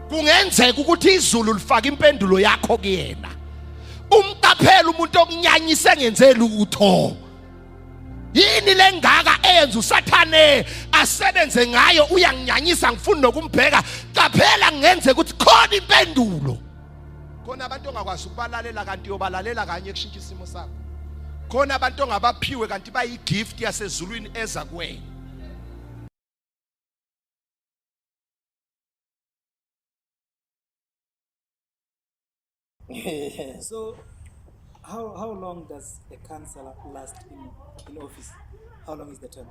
kungenzeka ukuthi izulu lifaka impendulo yakho kuyena. Umqaphela umuntu okunyanyisa engenze lutho. Yini lengaka eyenza usathane asebenze ngayo uyanginyanyisa ngifuna nokumbheka. Qaphela ngenze ukuthi khona impendulo. Khona abantu ongakwazi ukubalalela kanti uyobalalela kanye kushintsha isimo sakho. Khona abantu ongabaphiwe kanti bayigift yasezulwini eza kuwena. So, how long does a councillor last in office? How long is the term?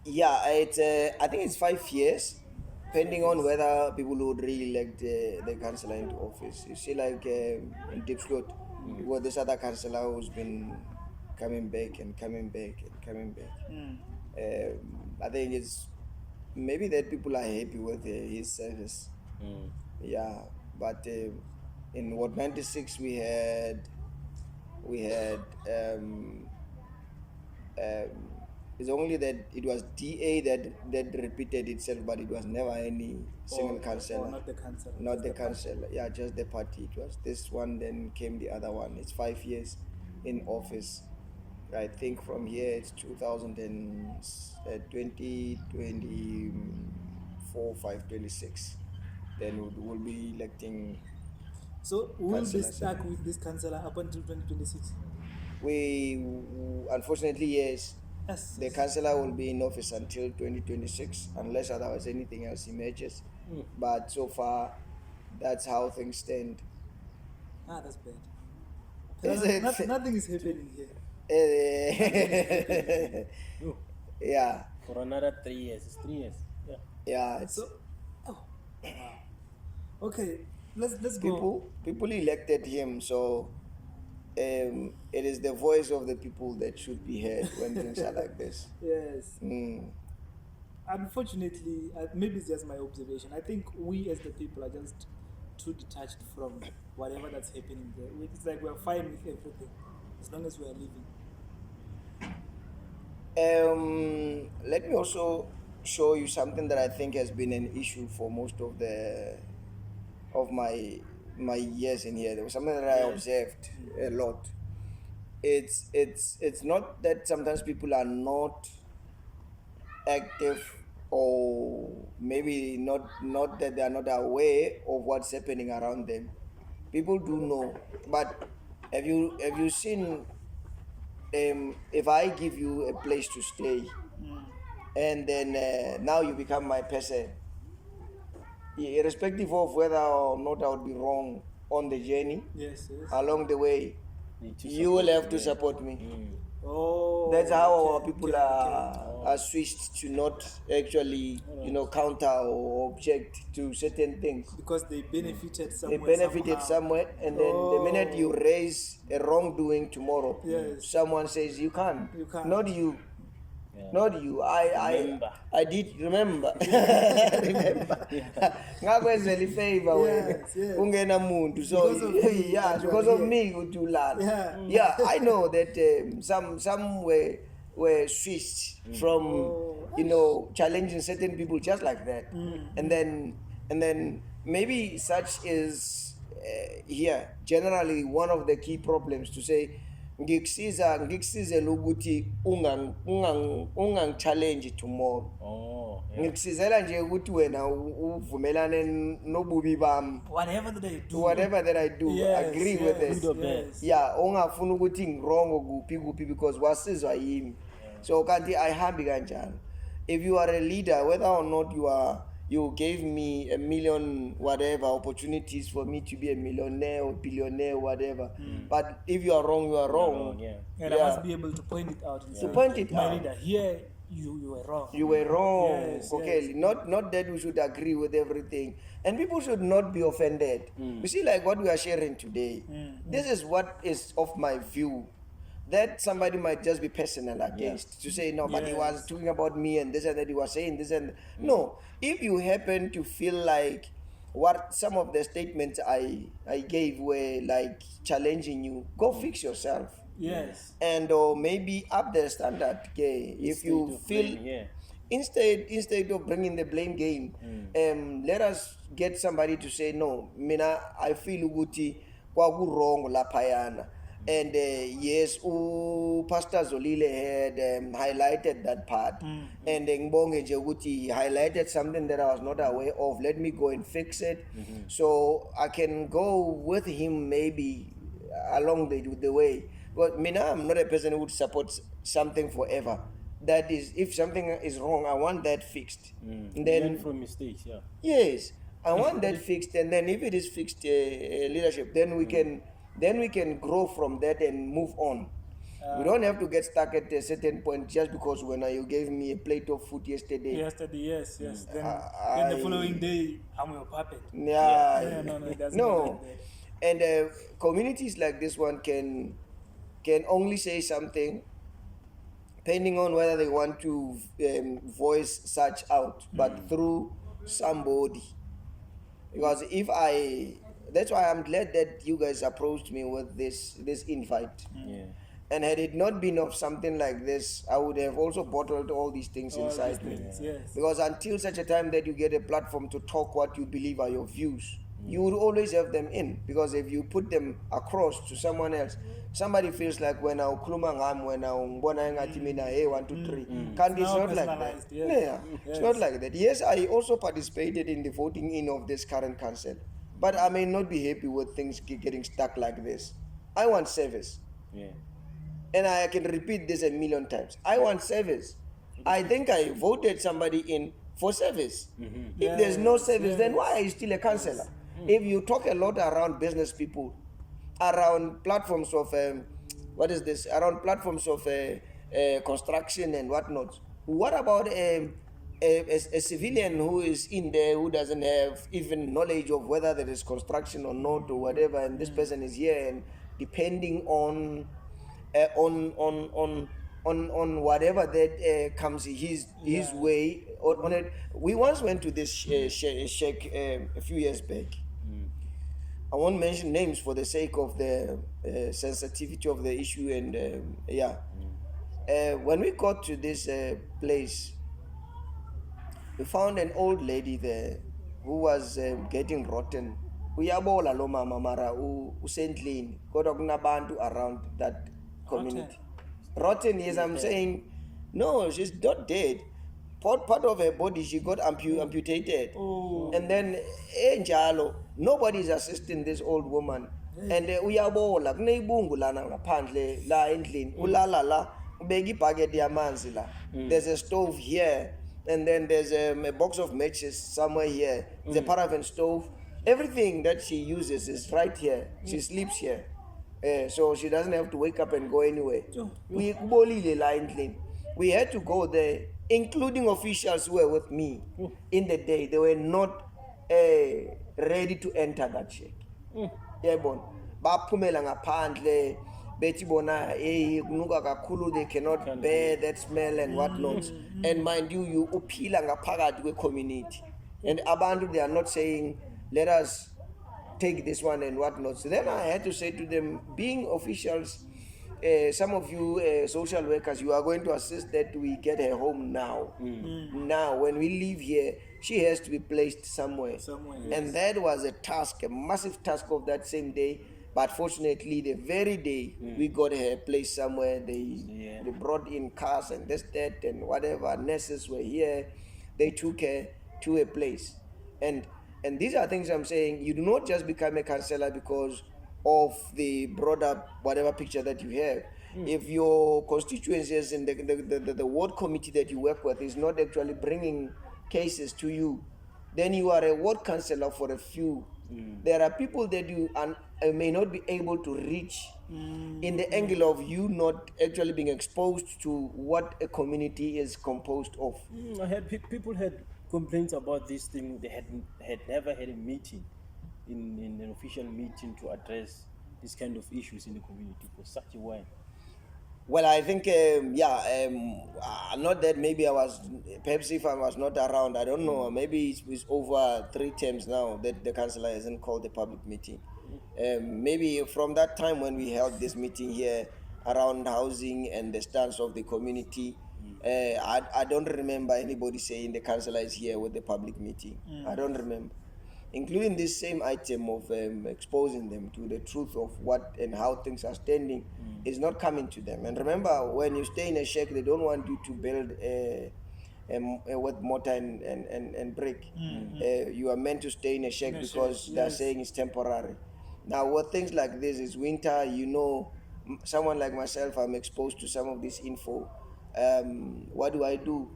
Yeah, it's I think it's 5 years, depending on whether people would re-elect the councillor into office. You see, like in Dipslot, well, this other councillor who's been coming back and coming back and coming back. I think it's maybe that people are happy with his service. Yeah, but in Ward 96 we had it's only that it was DA that repeated itself, but it was never any single councillor. Not the councillor. Not the councillor. Yeah, just the party. It was this one, then came the other one. It's 5 years in office. I think from here it's 2024, 5, 26. Then we'll be electing. So will be stuck with this councillor up until 2026? We unfortunately yes. Yes. The councillor will be in office until 2026 unless otherwise anything else emerges. But so far, that's how things stand. That's bad. Nothing is happening here. Yeah. For another 3 years. It's 3 years. Yeah. Yeah. So, okay. Let's go. People elected him, so it is the voice of the people that should be heard when things are like this. Yes. Unfortunately, maybe it's just my observation. I think we as the people are just too detached from whatever that's happening there. It's like we're fine with everything as long as we are living. Let me also show you something that I think has been an issue for most of my years in here. There was something that I observed a lot. It's not that sometimes people are not active, or maybe not that they are not aware of what's happening around them. People do know, but have you seen? If I give you a place to stay, and then now you become my person, irrespective of whether or not I would be wrong on the journey, Yes. along the way, you will have to support me. Oh. That's how our people are switched to not actually, counter or object to certain things. Because they benefited somewhere. They benefited somewhere, and then the minute you raise a wrongdoing tomorrow, Yes. someone says you can't. Not you. Yeah. Not you. I did remember. Remember. Ngakwenzela ifavor wena. Ungena muntu. So yeah, because of me you learn. Yeah, I know that some were switched from challenging certain people just like that. And then maybe such is here generally one of the key problems to say ngikusiza ukuthi challenge tomorrow. Ngikusizela nje ukuthi wena uvumelane nobubi bami. Whatever that I do, agree with it. Yeah, ungafuna ukuthi ngwrong kuphi because wasizwa yimi. So kanti ayihambi kanjalo. If you are a leader, whether or not you gave me a million whatever opportunities for me to be a millionaire or billionaire, whatever. But if you are wrong, you are wrong. And I must be able to point it out. To point it out. Leader, here you were wrong. You were wrong. Yes, okay, yes. Not that we should agree with everything, and people should not be offended. You see, like what we are sharing today. This is what is of my view. That somebody might just be personal against to say no, but he was talking about me and this and that, he was saying this and no. If you happen to feel like what some of the statements I gave were like challenging you, go fix yourself. Yes. And or maybe up the standard. Okay, if you feel instead of bringing the blame game, let us get somebody to say no. Mina, I feel ukuthi kwaku-wrong laphayana. And yes, Pastor Zolile had highlighted that part. And ngibonge nje ukuthi he highlighted something that I was not aware of. Let me go and fix it. So I can go with him maybe along the way. But mina, I'm not a person who would support something forever. That is, if something is wrong, I want that fixed. And then Learn from mistakes, yeah. yes, I want that fixed, and then if it is fixed leadership, then we can grow from that and move on. We don't have to get stuck at a certain point just because when you gave me a plate of food yesterday. Yesterday, yes. Then the following day, I'm your puppet. Yeah, No, it doesn't no. work like that. And communities like this one can only say something depending on whether they want to voice such out, but through somebody. Because that's why I'm glad that you guys approached me with this invite. Yeah. And had it not been of something like this, I would have also bottled all these things All inside these me. things, yes. Because until such a time that you get a platform to talk what you believe are your views, you would always have them in. Because if you put them across to someone else, somebody feels like when I ukhuluma ngami, when I ngibona engathi mina hey 1 2 3. Can't, it's Now not like that. personalized, yes. Yeah, it's not like that. Yes, I also participated in the voting in of this current council, but I may not be happy with things getting stuck like this. I want service. Yeah. And I can repeat this a million times. I want service. I think I voted somebody in for service. If there's no service, then why are you still a councillor? If you talk a lot around business people, around platforms of around platforms of construction and whatnot, what about a civilian who is in there who doesn't have even knowledge of whether there is construction or not or whatever, and this person is here and depending on whatever that comes his way on it. We once went to this sheikh a few years back. I won't mention names for the sake of the sensitivity of the issue, and when we got to this place, we found an old lady there who was getting rotten. Uyabola lo mama mara usendlini kodwa kunabantu around that community. Rotten, yes, I'm saying no, she's not dead. Part of her body she got amputated. And then enjalo, nobody is assisting this old woman. And uyabola kuneyibungu lana ngaphandle la endlini ulala la ubeka ibhaketi yamanzi la. There's a stove here, and then there's a box of matches somewhere here. The paraffin stove. Everything that she uses is right here. She sleeps here. So she doesn't have to wake up and go anywhere. We had to go there, including officials who were with me in the day. They were not ready to enter that shack. Yabona. Baphumela ngaphandle bethi bona hey kunuka kakhulu, they cannot bear that smell and whatnot. And mind you uphila ngaphakathi kwe community. And abantu, they are not saying let us take this one and whatnot. So then I had to say to them, being officials, some of you social workers, you are going to assist that we get her home now. Now, when we leave here, she has to be placed somewhere. Yes. And that was a task, a massive task of that same day. But fortunately, the very day we got her placed somewhere, they brought in cars and this, that, and whatever. Nurses were here. They took her to a place. And these are things I'm saying. You do not just become a councillor because of the broader whatever picture that you have. If your constituencies in the ward committee that you work with is not actually bringing cases to you, then you are a ward councillor for a few. There are people that you may not be able to reach in the angle of you not actually being exposed to what a community is composed of. I had people had complaints about this thing. They had never had a meeting, in an official meeting, to address these kind of issues in the community for such a while. Well, I think, not that maybe perhaps if I was not around, I don't know, maybe it's over 3 terms now that the councillor hasn't called a public meeting. Maybe from that time when we held this meeting here around housing and the stance of the community, I don't remember anybody saying the councillor is here with the public meeting. I don't remember. Including this same item of exposing them to the truth of what and how things are standing is not coming to them. And remember, when you stay in a shack, they don't want you to build with mortar and brick. You are meant to stay in a shack because they're saying it's temporary. Now, what things like this is winter, someone like myself, I'm exposed to some of this info. What do?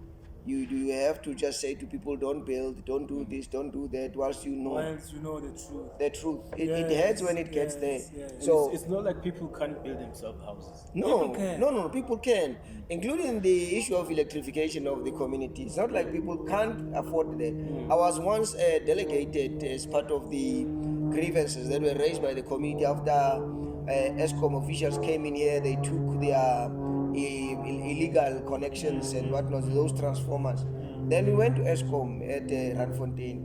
You have to just say to people, don't build, don't do this, don't do that, whilst you know the truth. the truth. It hurts when it gets there. Yes. So it's not like people can't build themselves houses. No, people can, including the issue of electrification of the community. It's not like people can't afford that. I was once delegated as part of the grievances that were raised by the community after ESCOM officials came in here. They took their illegal connections and whatnot, those transformers. Then we went to ESCOM at Randfontein.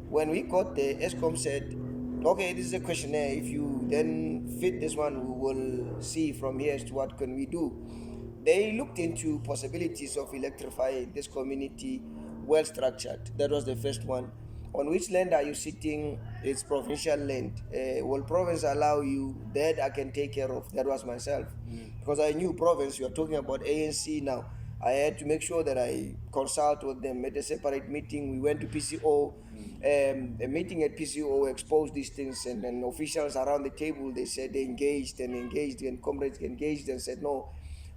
When we got there, ESCOM said, okay, this is a questionnaire. If you then fit this one, we will see from here as to what can we do. They looked into possibilities of electrifying this community, well structured. That was the first one. On which land are you sitting? It's provincial land. Will province allow you? That I can take care of. That was myself. Because I knew province, you are talking about ANC now. I had to make sure that I consult with them at a separate meeting. We went to PCO. A meeting at PCO exposed these things, and then officials around the table, they said they engaged, and comrades engaged and said, no,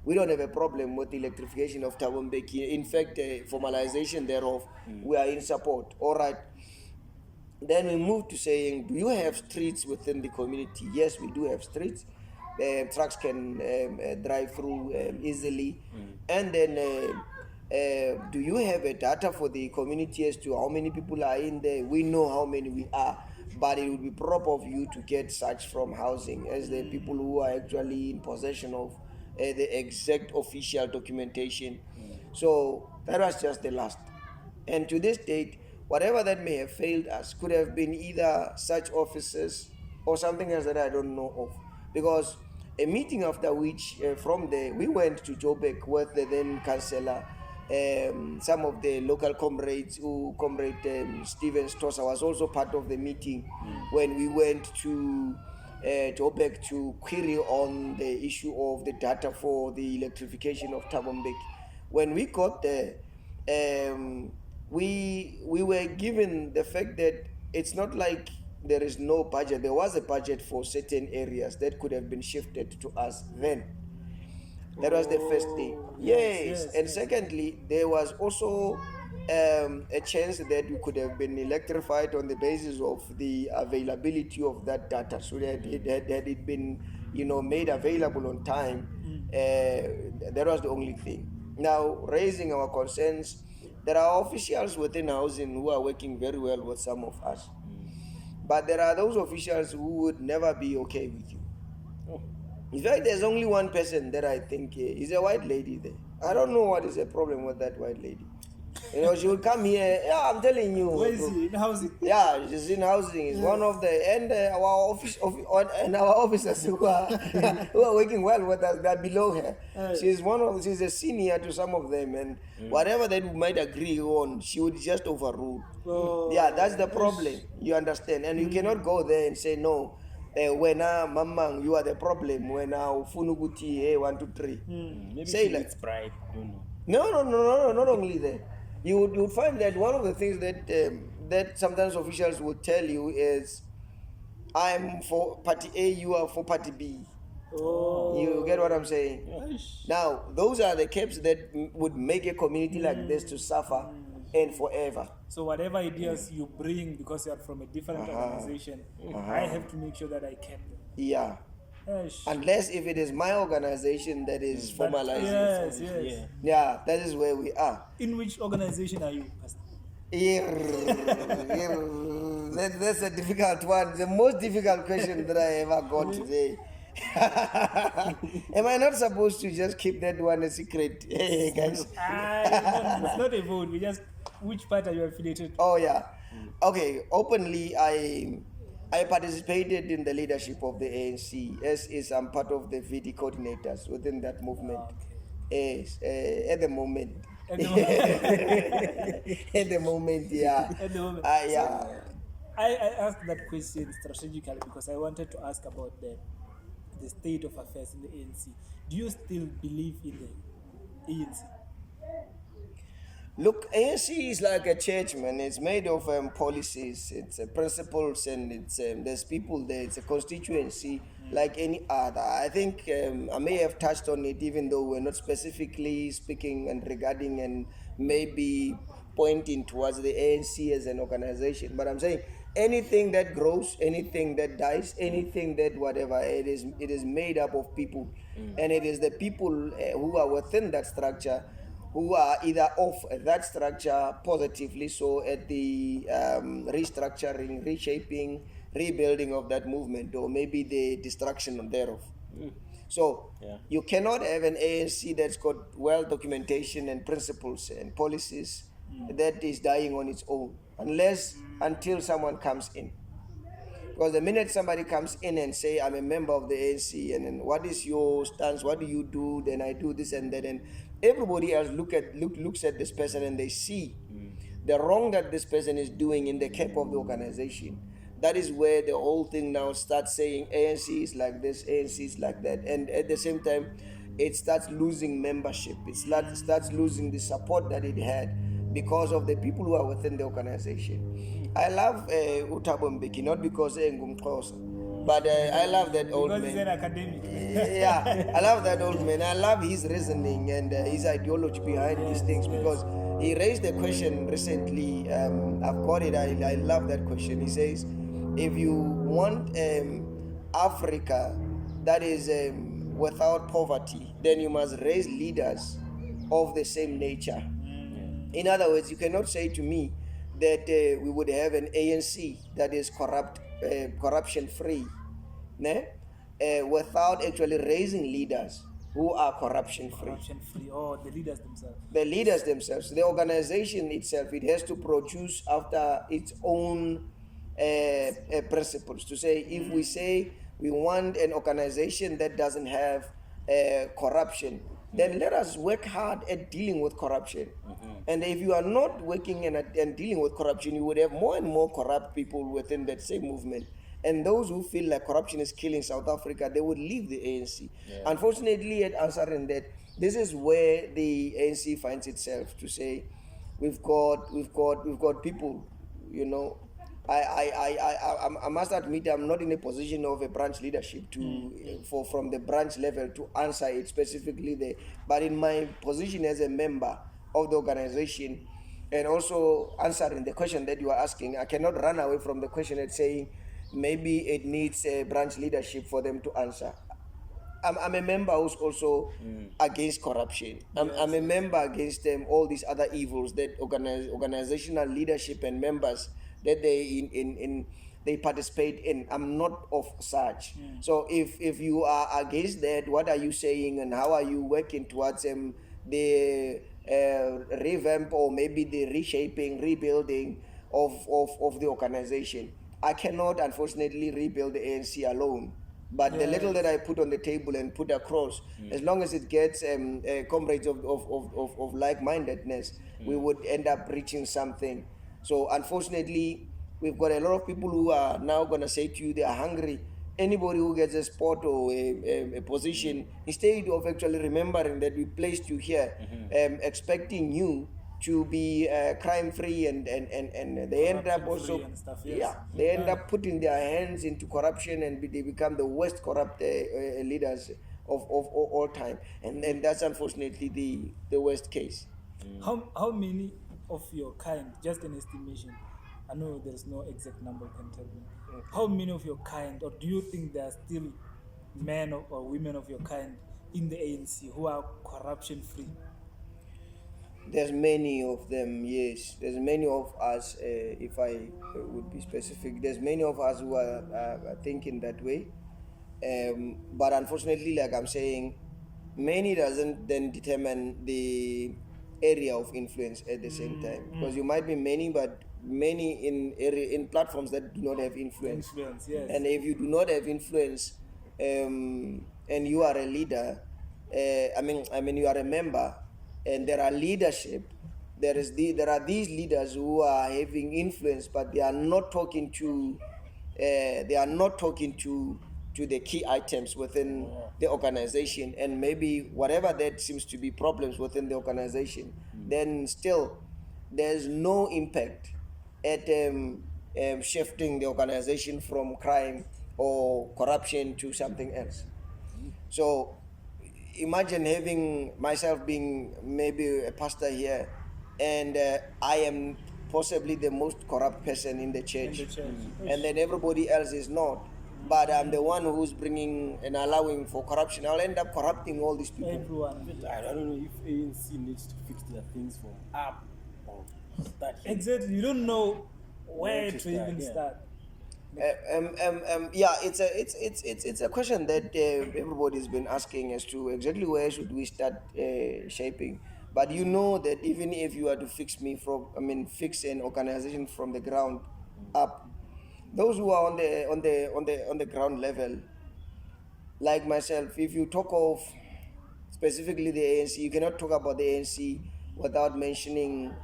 we don't have a problem with the electrification of Thabo Mbeki. In fact, formalization thereof, we are in support. All right. Then we moved to saying, do you have streets within the community? Yes, we do have streets. Trucks can drive through easily. And then do you have a data for the community as to how many people are in there? We know how many we are, but it would be proper of you to get such from housing as the people who are actually in possession of the exact official documentation. So that was just the last. And to this date, whatever that may have failed us could have been either such officers or something else that I don't know of. Because a meeting after which, from there, we went to Joburg with the then councillor, some of the local comrades, Comrade Stephen Stossa was also part of the meeting when we went to Joburg to query on the issue of the data for the electrification of Thabo Mbeki. When we got there, we were given the fact that it's not like there is no budget. There was a budget for certain areas that could have been shifted to us then. That was the first thing. Yes. Secondly, there was also a chance that we could have been electrified on the basis of the availability of that data. So that had it been, made available on time, that was the only thing. Now, raising our concerns, there are officials within housing who are working very well with some of us. But there are those officials who would never be okay with you. In fact, there's only one person that I think is a white lady there. I don't know what is the problem with that white lady. She would come here. Yeah, I'm telling you. Where is she? In housing? Yeah, she's in housing. It's one of the our officers who are working well with us. They're below her. She's a senior to some of them, and whatever they might agree on, she would just overrule. Yeah, that's the problem. You understand? And you cannot go there and say no. When Mamang, you are the problem. When Funuguti, 1, 2, 3. Maybe say she like needs bribe. Don't know. No, not only that. You would find that one of the things that sometimes officials would tell you is, I'm for party A, you are for party B. Oh. You get what I'm saying? Yes. Now, those are the caps that would make a community like this to suffer and forever. So whatever ideas you bring because you are from a different organization, I have to make sure that I kept them. Yeah. Unless if it is my organization that is formalizing. Yes. Yeah, that is where we are. In which organization are you, Pastor? That's a difficult one. The most difficult question that I ever got today. Am I not supposed to just keep that one a secret? Hey, guys. It's not a vote. We just, which part are you affiliated to? Oh, yeah. Okay, openly, I participated in the leadership of the ANC, as is I'm part of the VD coordinators within that movement. Yes, at the moment. At the moment. At the moment, yeah. At the moment. Yeah. So, I asked that question strategically because I wanted to ask about the state of affairs in the ANC. Do you still believe in the ANC? Look, ANC is like a church, man. It's made of policies, it's principles, and it's there's people there. It's a constituency like any other. I think I may have touched on it, even though we're not specifically speaking and regarding and maybe pointing towards the ANC as an organization. But I'm saying anything that grows, anything that dies, anything that whatever it is made up of people, and it is the people who are within that structure who are either off that structure positively, so at the restructuring, reshaping, rebuilding of that movement, or maybe the destruction thereof. So Yeah. you cannot have an ANC that's got well documentation and principles and policies that is dying on its own, unless until someone comes in. Because the minute somebody comes in and say, I'm a member of the ANC, and then what is your stance? What do you do? Then I do this and that, and everybody else looks at this person and they see the wrong that this person is doing in the cap of the organization. That is where the whole thing now starts saying ANC is like this, ANC is like that, and at the same time, it starts losing membership. It starts losing the support that it had because of the people who are within the organization. I love Utabo Mbeki, not because but I love that old Because man. he's an academic. Yeah, I love that old man. I love his reasoning and his ideology behind these things, because he raised a question recently. I've got it. I love that question. He says, if you want Africa that is without poverty, then you must raise leaders of the same nature. In other words, you cannot say to me that we would have an ANC that is corruption free, without actually raising leaders who are corruption free. Corruption free, or the leaders themselves. The leaders themselves, the organization itself, it has to produce after its own principles. To say, if we say we want an organization that doesn't have corruption, then let us work hard at dealing with corruption. And if you are not working and dealing with corruption, you would have more and more corrupt people within that same movement. And those who feel like corruption is killing South Africa, they would leave the ANC. Unfortunately, at answering that, this is where the ANC finds itself, to say, we've got people, I must admit, I'm not in a position of a branch leadership from the branch level to answer it specifically there. But in my position as a member of the organization, and also answering the question that you are asking, I cannot run away from the question and saying maybe it needs a branch leadership for them to answer. I'm a member who's also against corruption. I'm a member against all these other evils that organizational leadership and members that they participate in. I'm not of such. So if you are against that, what are you saying, and how are you working towards the revamp, or maybe the reshaping, rebuilding of the organization? I cannot, unfortunately, rebuild the ANC alone. But the little that I put on the table and put across, as long as it gets comrades of like-mindedness, we would end up reaching something. So unfortunately, we've got a lot of people who are now going to say to you they are hungry. Anybody who gets a spot or a position, instead of actually remembering that we placed you here, expecting you to be crime-free, and they end up also, and stuff, they end up putting their hands into corruption, and they become the worst corrupt leaders of all time, and that's unfortunately the worst case. How many of your kind, just an estimation, I know there's no exact number you can tell me, how many of your kind, or do you think there are still men or women of your kind in the ANC who are corruption free? There's many of them, yes. There's many of us, if I would be specific, there's many of us who are thinking that way. But unfortunately, like I'm saying, many doesn't then determine the area of influence at the same time. Because you might be many, but many in platforms that do not have influence. Influence, yes. And if you do not have influence, and you are a leader, I mean, you are a member, and there are leadership. There are these leaders who are having influence, but they are not talking to, to the key items within the organization, and maybe whatever that seems to be problems within the organization, then still there's no impact at shifting the organization from crime or corruption to something else. So imagine having myself being maybe a pastor here, and I am possibly the most corrupt person in the church, and then everybody else is not. But I'm the one who's bringing and allowing for corruption. I'll end up corrupting all these people. Everyone. I don't know if ANC needs to fix their things from up or start here. Exactly. You don't know where to even start. Yeah, it's a question that everybody's been asking as to exactly where should we start shaping. But you know that even if you are to fix an organization from the ground up, those who are on the ground level, like myself, if you talk of specifically the ANC, you cannot talk about the ANC without mentioning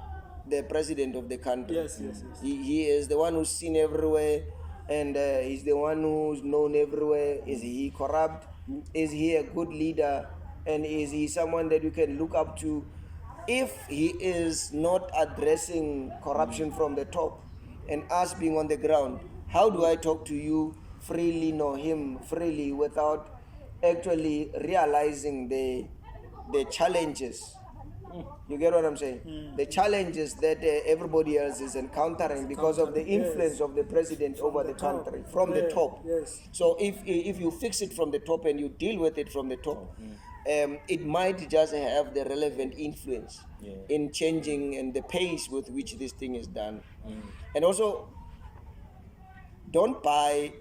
the president of the country. Yes. He is the one who's seen everywhere, and he's the one who's known everywhere. Is he corrupt? Is he a good leader? And is he someone that you can look up to? If he is not addressing corruption from the top, and us being on the ground, how do I talk to you freely, know him freely, without actually realizing the challenges? You get what I'm saying? The challenges that everybody else is encountering because of the influence of the president over the country from the top. Yes. So if you fix it from the top and you deal with it from the top, it might just have the relevant influence in changing and the pace with which this thing is done. And also, don't buy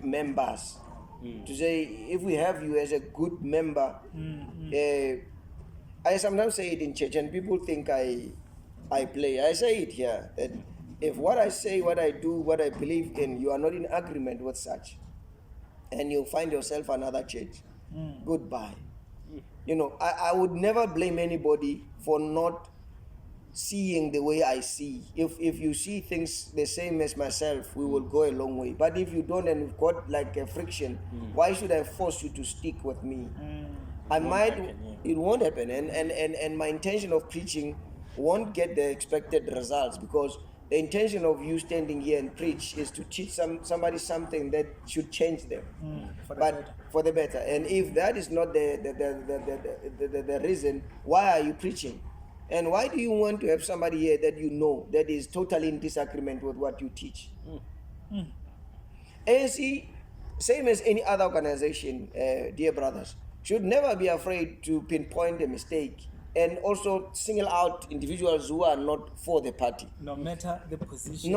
members. To say, if we have you as a good member, I sometimes say it in church, and people think I play. I say it here, that if what I say, what I do, what I believe in, you are not in agreement with such, and you find yourself another church, goodbye. You know, I would never blame anybody for not seeing the way I see. If you see things the same as myself, we will go a long way. But if you don't, and we've got like a friction, why should I force you to stick with me? It won't happen. And my intention of preaching won't get the expected results, because the intention of you standing here and preach is to teach somebody something that should change them, for the better. And if that is not the reason, why are you preaching? And why do you want to have somebody here that you know that is totally in disagreement with what you teach? ANC, same as any other organization, dear brothers, should never be afraid to pinpoint a mistake and also single out individuals who are not for the party. No matter the position.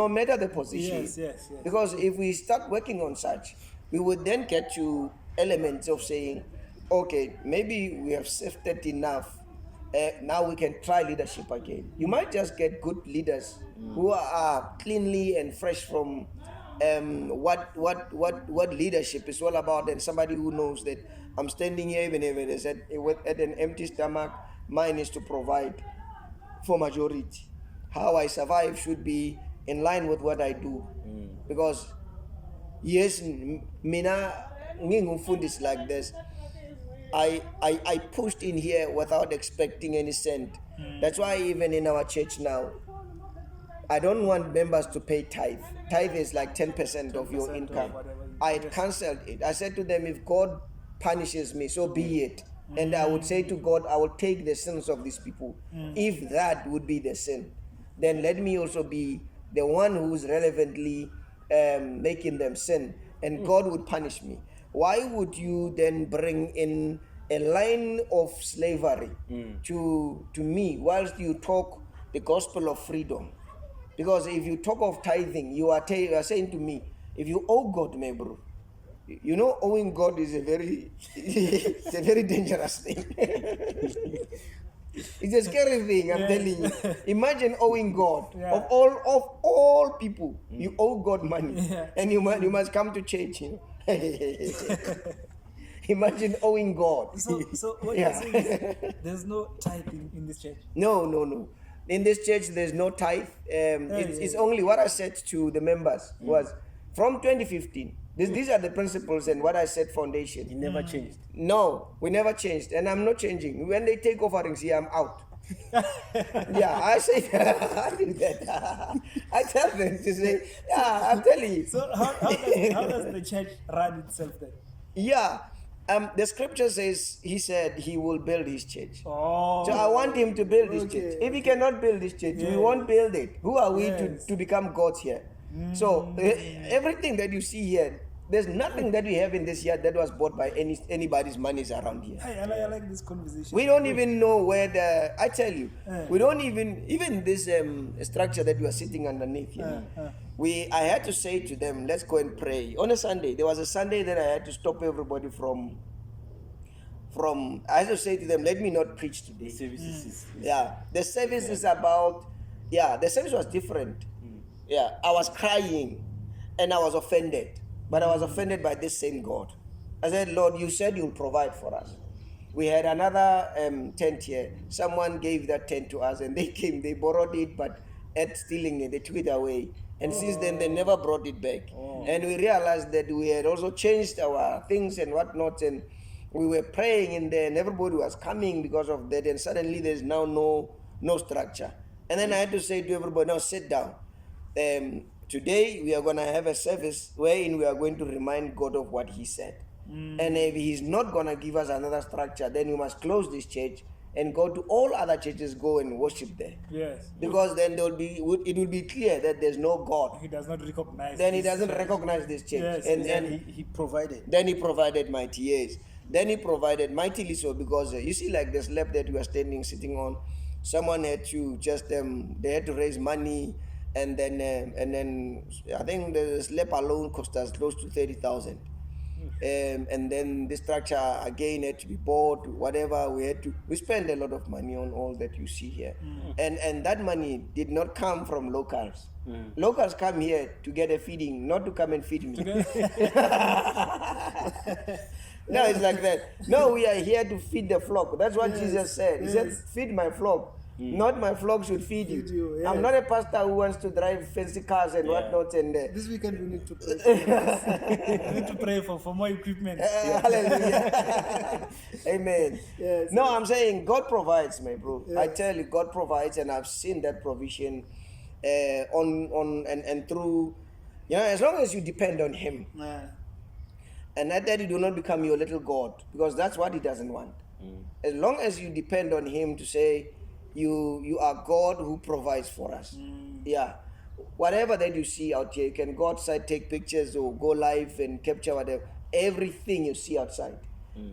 Yes. Because if we start working on such, we would then get to elements of saying, okay, maybe we have sifted enough. Now we can try leadership again. You might just get good leaders who are cleanly and fresh from what leadership is all about, and somebody who knows that I'm standing here even if it is at an empty stomach. Mine is to provide for majority. How I survive should be in line with what I do, because yes, mina ngingumfundisi like this. I pushed in here without expecting any cent. That's why even in our church now, I don't want members to pay tithe. Tithe is like 10% of your income. I cancelled it. I said to them, if God punishes me, so be it. And I would say to God, I will take the sins of these people. If that would be the sin, then let me also be the one who's relevantly making them sin, and God would punish me. Why would you then bring in a line of slavery to me whilst you talk the gospel of freedom? Because if you talk of tithing, you are saying to me, if you owe God, my bro, you know, owing God is it's a very dangerous thing. It's a scary thing, I'm telling you. Imagine owing God. Of all people, you owe God money, and you must come to church. You know? Imagine owing God. So what Yeah. you're saying is there's no tithing in this church. No. In this church, there's no tithe. It's only what I said to the members was from 2015. These are the principles and what I said foundation. It never changed. No, we never changed, and I'm not changing. When they take offerings here, I'm out. Yeah, I say I do that. I tell them to say, yeah, I'm telling you. So how does the church run itself then? Yeah. The scripture says he said he will build his church. Oh. So I want him to build his church. If he cannot build his church, we won't build it. Who are we to become gods here? So everything that you see here, there's nothing that we have in this yard that was bought by anybody's monies around here. Hey, I like this conversation. We don't even know where I tell you, we don't even this structure that we are sitting underneath here. I had to say to them, let's go and pray. On a Sunday, there was a Sunday that I had to stop everybody from, I had to say to them, let me not preach today. The service is about, the service was different. I was crying and I was offended. But I was offended by this same God. I said, Lord, you said you'll provide for us. We had another tent here. Someone gave that tent to us and they came, they borrowed it, but at stealing it, they took it away. And since then, they never brought it back. And we realized that we had also changed our things and whatnot. And we were praying in there and everybody was coming because of that. And suddenly there's now no structure. And then I had to say to everybody, now sit down. Today we are going to have a service wherein we are going to remind God of what he said. And if he's not going to give us another structure, then we must close this church and go to all other churches, go and worship there. Yes. Because then it will be clear that there's no God. He does not recognize. Then he doesn't recognize this church. Yes, and he provided. Then he provided mighty, yes. Then he provided mightily so, because you see, like the slab that we are sitting on, someone had to just they had to raise money. And then I think the slab alone cost us close to 30,000. And then the structure again had to be bought, whatever we spent a lot of money on all that you see here. And that money did not come from locals. Locals come here to get a feeding, not to come and feed me. No, it's like that. No, we are here to feed the flock. That's what Jesus said. He said, feed my flock. Not my flock should feed you. I'm not a pastor who wants to drive fancy cars and whatnot. And this weekend we need to pray. We need to pray for more equipment. Hallelujah. Amen. Yes. No, I'm saying God provides, my bro. I tell you, God provides, and I've seen that provision on through, as long as you depend on him. And that you do not become your little God, because that's what he doesn't want. As long as you depend on him to say, you are God who provides for us. Whatever that you see out here, you can go outside, take pictures, or go live and capture whatever. Everything you see outside,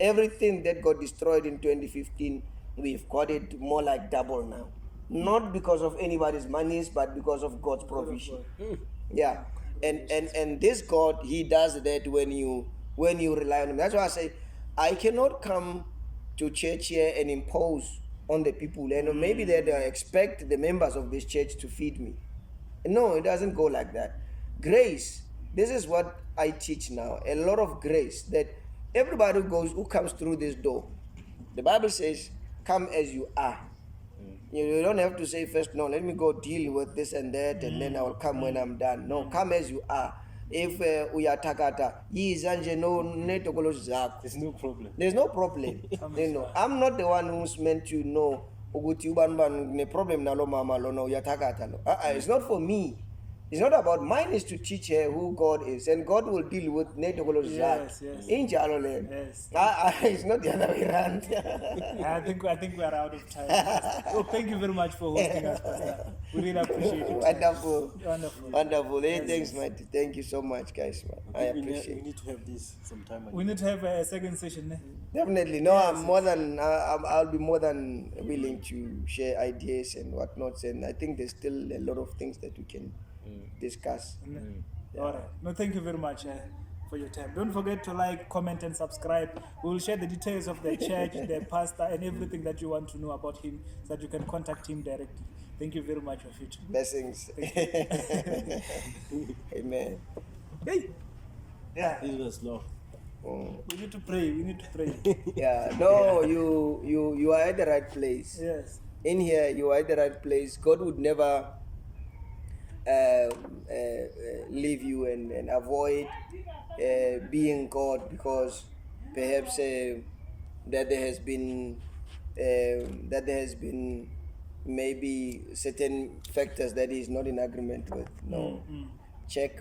everything that got destroyed in 2015, we've got it more like double now. Not because of anybody's monies, but because of God's provision. And this God, he does that when you rely on him. That's why I say, I cannot come to church here and impose on the people, and maybe they expect the members of this church to feed me. No, it doesn't go like that. Grace, this is what I teach now, a lot of grace, that everybody who comes through this door, the Bible says, come as you are. You don't have to say first, no, let me go deal with this and that, and then I will come when I'm done. No, come as you are. If we are takata, There's no problem. There's no problem. I'm not the one who's meant to know problem. It's not for me. It's not about mine. Is to teach her who God is, and God will deal with Yes. It's not the other way around. I think we are out of time. Thank you very much for hosting us, Pastor. We really appreciate it. Wonderful. Hey, thanks, mate. Thank you so much, guys. Man. I appreciate We need to have this sometime. We need to have a second session. Definitely. No, I'll be more than willing to share ideas and whatnot. And I think there's still a lot of things that we can discuss. All right. No, thank you very much for your time. Don't forget to like, comment, and subscribe. We will share the details of the church, the pastor, and everything that you want to know about him, so that you can contact him directly. Thank you very much, Wafit. Blessings. Amen. Hey. Yeah. It was long. We need to pray. We need to pray. Yeah, no, you are at the right place. Yes. In here, you are at the right place. God would never leave you and avoid being God because perhaps that there has been maybe certain factors that he's not in agreement with. No, check